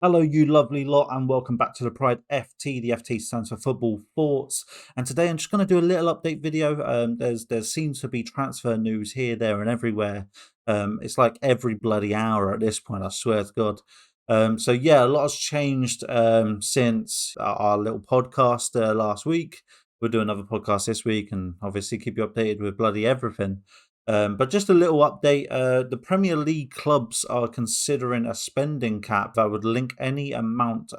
Hello, you lovely lot, and welcome back to the Pride FT. The FT stands for Football Thoughts, and today I'm just going to do a little update video. There seems to be transfer news here, there, and everywhere. It's like every bloody hour at this point. I swear to God. So yeah, a lot has changed since our little podcast last week. We'll do another podcast this week, and obviously keep you updated with bloody everything. But just a little update, the Premier League clubs are considering a spending cap that would link link the amount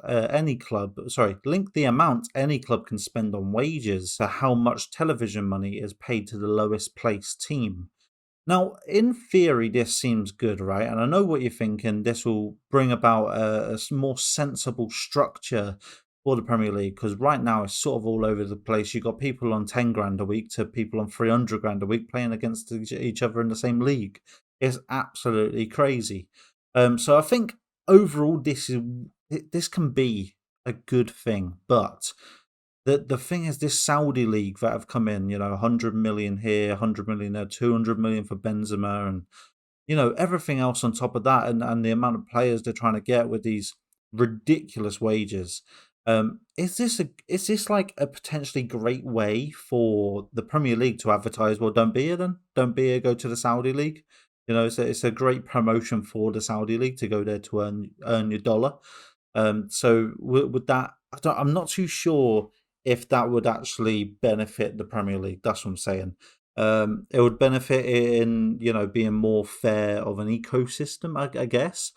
any club can spend on wages to how much television money is paid to the lowest placed team. Now, in theory, this seems good, right? And I know what you're thinking. This will bring about a more sensible structure for the Premier League because right now it's sort of all over the place. You've got people on 10 grand a week to people on 300 grand a week playing against each other in the same league. It's absolutely crazy. So I think overall, this can be a good thing, but the thing is, this Saudi league that have come in, 100 million here, 100 million there, 200 million for Benzema, and everything else on top of that, and the amount of players they're trying to get with these ridiculous wages. Is this like a potentially great way for the Premier League to advertise? Well, don't be here then. Don't be here. Go to the Saudi league. It's a great promotion for the Saudi league to go there to earn your dollar. So with that, I'm not too sure if that would actually benefit the Premier League. That's what I'm saying. It would benefit in being more fair of an ecosystem, I guess.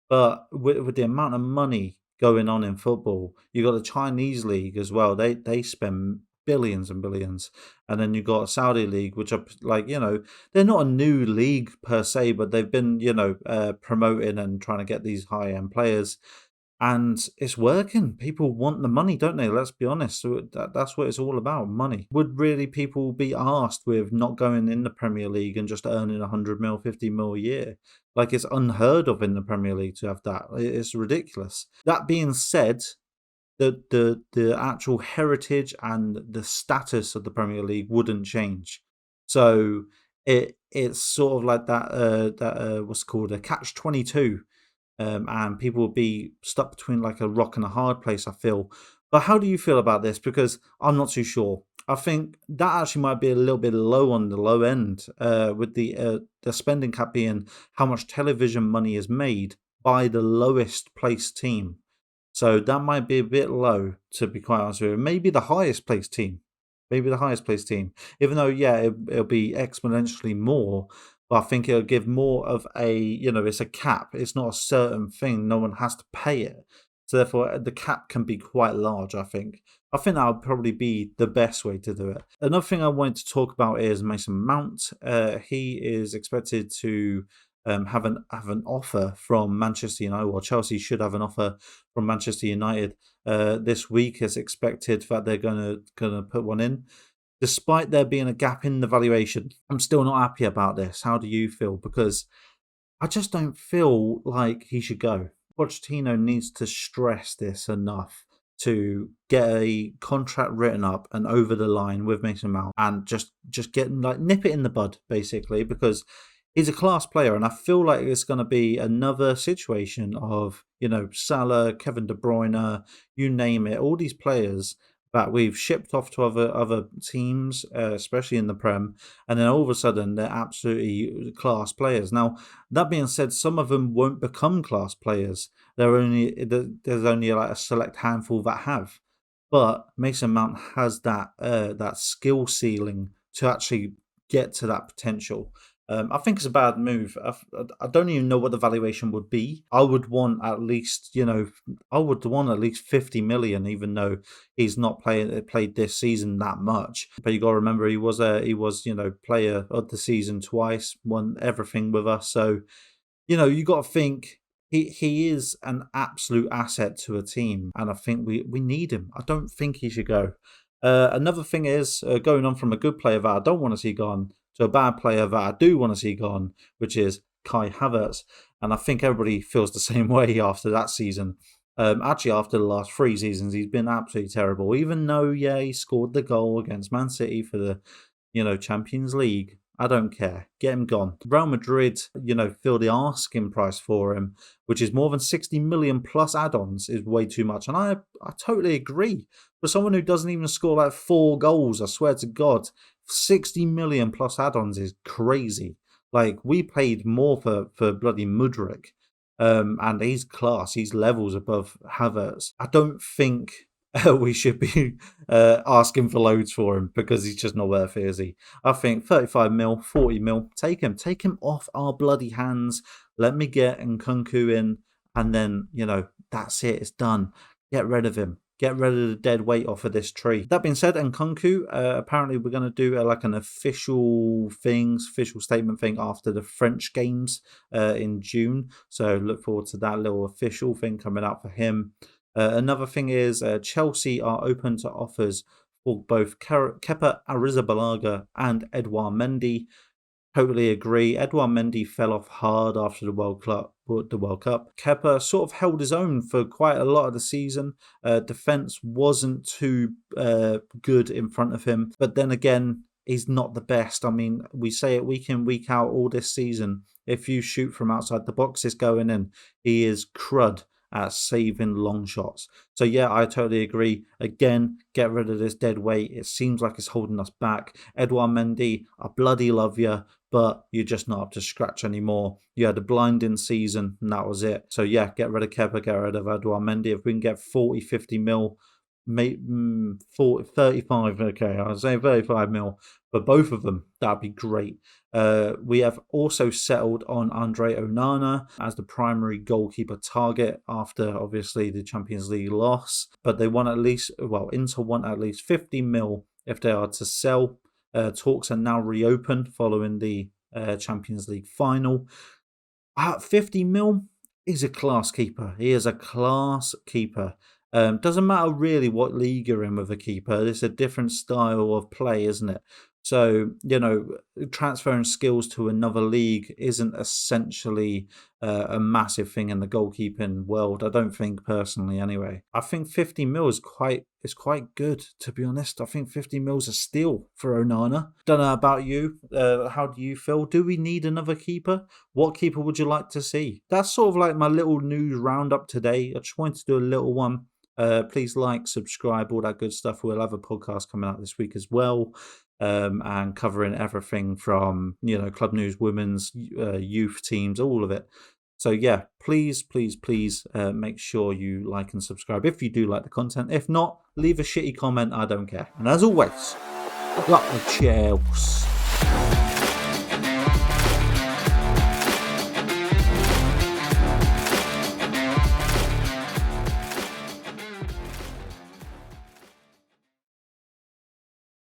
But with the amount of money going on in football, you got the Chinese league as well. They spend billions and billions, and then you got a Saudi league, which are like they're not a new league per se, but they've been promoting and trying to get these high end players and it's working. People want the money, don't they? Let's be honest. So that's what it's all about, money. Would really people be asked with not going in the Premier League and just earning 100 mil, 50 mil a year? Like it's unheard of in the Premier League to have that. It's ridiculous. That being said, the actual heritage and the status of the Premier League wouldn't change. So it's sort of like that what's called a catch-22, and people will be stuck between like a rock and a hard place, I feel. But how do you feel about this? Because I'm not too sure. I think that actually might be a little bit low on the low end, with the spending cap being how much television money is made by the lowest placed team. So that might be a bit low, to be quite honest with you. Maybe the highest placed team. Maybe the highest placed team. Even though, yeah, it'll be exponentially more, but I think it'll give more of it's a cap. It's not a certain thing. No one has to pay it. So therefore, the cap can be quite large, I think. I think that would probably be the best way to do it. Another thing I wanted to talk about is Mason Mount. He is expected to have an offer from Manchester United, or Chelsea should have an offer from Manchester United this week. As expected that they're gonna put one in, despite there being a gap in the valuation. I'm still not happy about this. How do you feel? Because I just don't feel like he should go. Pochettino needs to stress this enough to get a contract written up and over the line with Mason Mount, and just get like nip it in the bud basically, because he's a class player, and I feel like it's going to be another situation of Salah, Kevin De Bruyne, you name it, all these players that we've shipped off to other teams, especially in the Prem, and then all of a sudden they're absolutely class players. Now, that being said, some of them won't become class players. There's only like a select handful that have, but Mason Mount has that skill ceiling to actually get to that potential. I think it's a bad move. I don't even know what the valuation would be. I would want at least, I would want at least 50 million, even though he's not played this season that much. But you got to remember, he was player of the season twice, won everything with us. So you got to think he is an absolute asset to a team, and I think we need him. I don't think he should go. Another thing is going on from a good player that I don't want to see gone to a bad player that I do want to see gone, which is Kai Havertz. And I think everybody feels the same way after that season. Actually, after the last 3 seasons, he's been absolutely terrible. Even though, yeah, he scored the goal against Man City for the Champions League. I don't care. Get him gone. Real Madrid, feel the asking price for him, which is more than 60 million plus add-ons, is way too much. And I totally agree. For someone who doesn't even score like 4 goals, I swear to God, 60 million plus add-ons is crazy. Like, we paid more for bloody Mudryk. And he's class. He's levels above Havertz. I don't think we should be asking for loads for him because he's just not worth it, is he? I think 35 mil, 40 mil, take him off our bloody hands. Let me get Nkunku in, and then, that's it, it's done. Get rid of him. Get rid of the dead weight off of this tree. That being said, Nkunku, apparently we're going to do like an official statement thing after the French games in June. So look forward to that little official thing coming out for him. Another thing is Chelsea are open to offers for both Kepa Arrizabalaga and Edouard Mendy. Totally agree. Edouard Mendy fell off hard after the World Cup. Kepa sort of held his own for quite a lot of the season. Defense wasn't too good in front of him, but then again, he's not the best. I mean, we say it week in, week out all this season. If you shoot from outside the box, it's going in. He is crud at saving long shots. So yeah, I totally agree. Again, get rid of this dead weight. It seems like it's holding us back. Edouard Mendy, I bloody love you, but you're just not up to scratch anymore. You had a blinding season, and that was it. So yeah, get rid of Kepa, get rid of Edouard Mendy. If we can get 40, 50 mil, 40, 35, okay, I was saying 35 mil for both of them, that'd be great. We have also settled on Andre Onana as the primary goalkeeper target after obviously the Champions League loss, but they want Inter want at least 50 mil if they are to sell. Talks are now reopened following the Champions League final. At 50 mil, he's a class keeper. He is a class keeper. Doesn't matter really what league you're in with a keeper. It's a different style of play, isn't it? So, transferring skills to another league isn't essentially a massive thing in the goalkeeping world. I don't think personally, anyway. I think 50 mil is quite good, to be honest. I think 50 mil is a steal for Onana. Don't know about you. How do you feel? Do we need another keeper? What keeper would you like to see? That's sort of like my little news roundup today. I just wanted to do a little one. Please like, subscribe, all that good stuff. We'll have a podcast coming out this week as well, and covering everything from club news, women's, youth teams, all of it. So yeah, please make sure you like and subscribe if you do like the content. If not, leave a shitty comment. I don't care. And as always, good luck with Chelsea.